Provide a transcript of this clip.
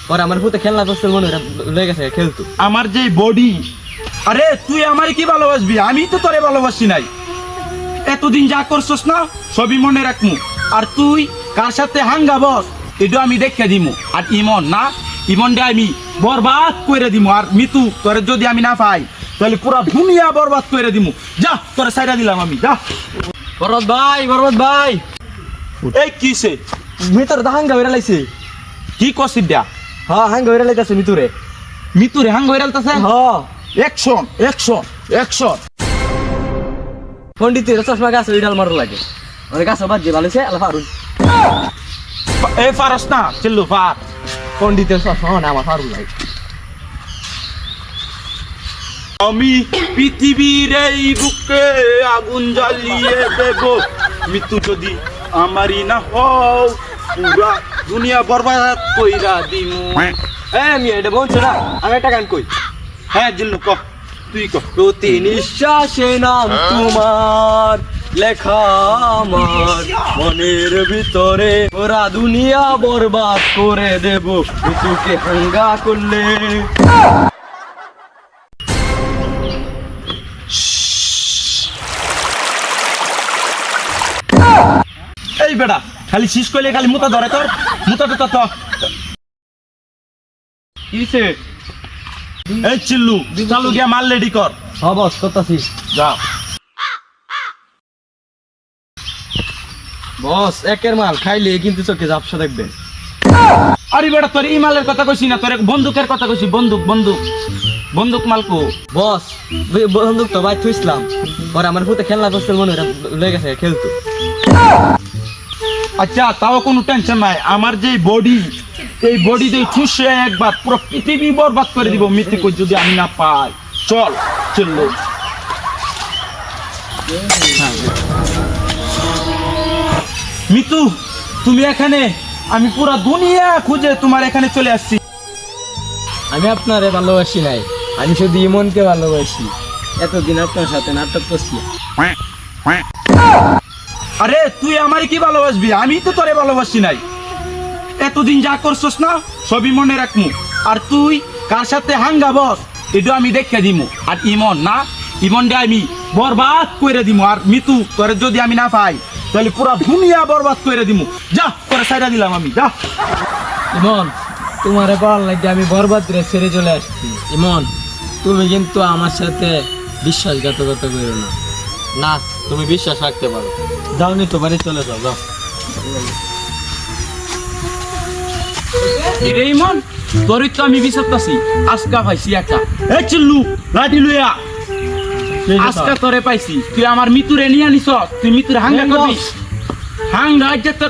পরে আমার পুতে খেলনা করছিল মনে লয়ে গেছে খেলতো। আমার যে বডি, আরে তুই আমারে কি ভালোবাসবি? আমি তো তোরে ভালোবাসি নাই। এতদিন যা করছস না সবই মনে রাখমু। আর তুই কার সাথে হাঙ্গা বস এটা আমি দেখে দিমু। আর ইমন না, ইমনটা আমি বরবাদ করে দিমু। আর মিতু তোরে যদি আমি না পাই তাহলে পুরা দুনিয়া বরবাদ করে দিমু। যা তোরে সাইডা দিলাম আমি, যা। বরবাদ ভাই এই কিসে মিতর দা হাঙ্গা হইরা লাইছে। কি করছিস দিয়া? হ্যাঁ হাঙ্গা হইরা লাইতাছে মিতুরে। মিতুরে হাঙ্গা হইরা লাইতাছে? হ্যাঁ অ্যাকশন অ্যাকশন অ্যাকশন। পণ্ডিতের চশমা গাছ উইডাল মারু লাগে। অনেক গাছ বাদ যে ভালো হইছে আল্লাহ ফারুন। এই পারস না চিল্লু পার। পণ্ডিতের চশমা না আমার ফারুন লাগে। আমি পৃথিবীর এই বুকে আগুন জ্বালিয়ে দেব, মৃত্যু যদি আমারই না হও পুরা দুনিয়া বরবাদ কইরা দিমু। আমি এটা বলছো না, আমি একটা গান কই। হ্যাঁ জিল্লু ক, তুই ক। প্রতি নিঃশ্বাসে নাম তোমার লেখা আমার মনের ভিতরে, ওরা দুনিয়া বরবাদ করে দেব মৃত্যুকে হাঙ্গা করলে। এই বেটা খালি শীষ কইলে খালি মুতা ধরে তোর, মুতাটা তো কিসে? এই চিল্লু চালু গিয়া মাল রেডি কর। হ্যাঁ বস করতাছি। যা বস একের মাল খাইলে কিন্তু চোখে ঝাপসা দেখবেন। আরে বেটা তোর এই মালের কথা কইছি না, তোর বন্দুকের কথা কইছি। বন্দুক বন্দুক বন্দুক মালকো। বস বন্দুক তো ভাই থুইছিলাম, পরে আমার পুতে খেলনা করছিল মনে লয়ে গেছে খেলতো। আচ্ছা তাও কোনো টেনশন নাই। আমার যে বডি, এই বডি দিয়ে চুষে একবার পুরো পৃথিবী বরবাদ করে দিব মৃত্যু যদি আমি না পাই। চল চললো। মিতু তুমি এখানে, আমি পুরো দুনিয়া খুঁজে তোমার এখানে চলে আসছি। আমি আপনারে ভালোবাসি নাই, আমি শুধু ইমনকে ভালোবাসি। এতদিন আপনার সাথে নাটক করছি। আরে তুই আমারে কি ভালোবাসবি? আমি তো তোরে ভালোবাসি নাই। এতদিন যা করছস না সবই মনে রাখমু। আর তুই কার সাথে হাঙ্গা বস এটা আমি দেখে দিমু। আর ইমন না, ইমনটা আমি বরবাদ করে দিমু। আর মিতু তোরে যদি আমি না পাই তাহলে পুরা দুনিয়া বরবাদ করে দিমু। যা তোরে সাইডা দিলাম আমি, যা। ইমন তোমারে পাওয়ার লাগে আমি বরবাদ করে ছেড়ে চলে আসছি। ইমন তুমি কিন্তু আমার সাথে বিশ্বাসঘাতকতা করো না। না তুমি বিশ্বাস রাখতে পারো। যাও নি তো বাড়ি চলে যাও, যাও। রে ইমন তোরই তো আমি বিচারতাছি। আজকা পাইছি একটা। এই চিল্লু লাঠি লইয়া আজকা তোরে পাইছি। তুই আমার মিতুরে নিয়ে আনিস, তুই মিতুরে হাঙ্গা করবি। হাঙ্গা আজ তো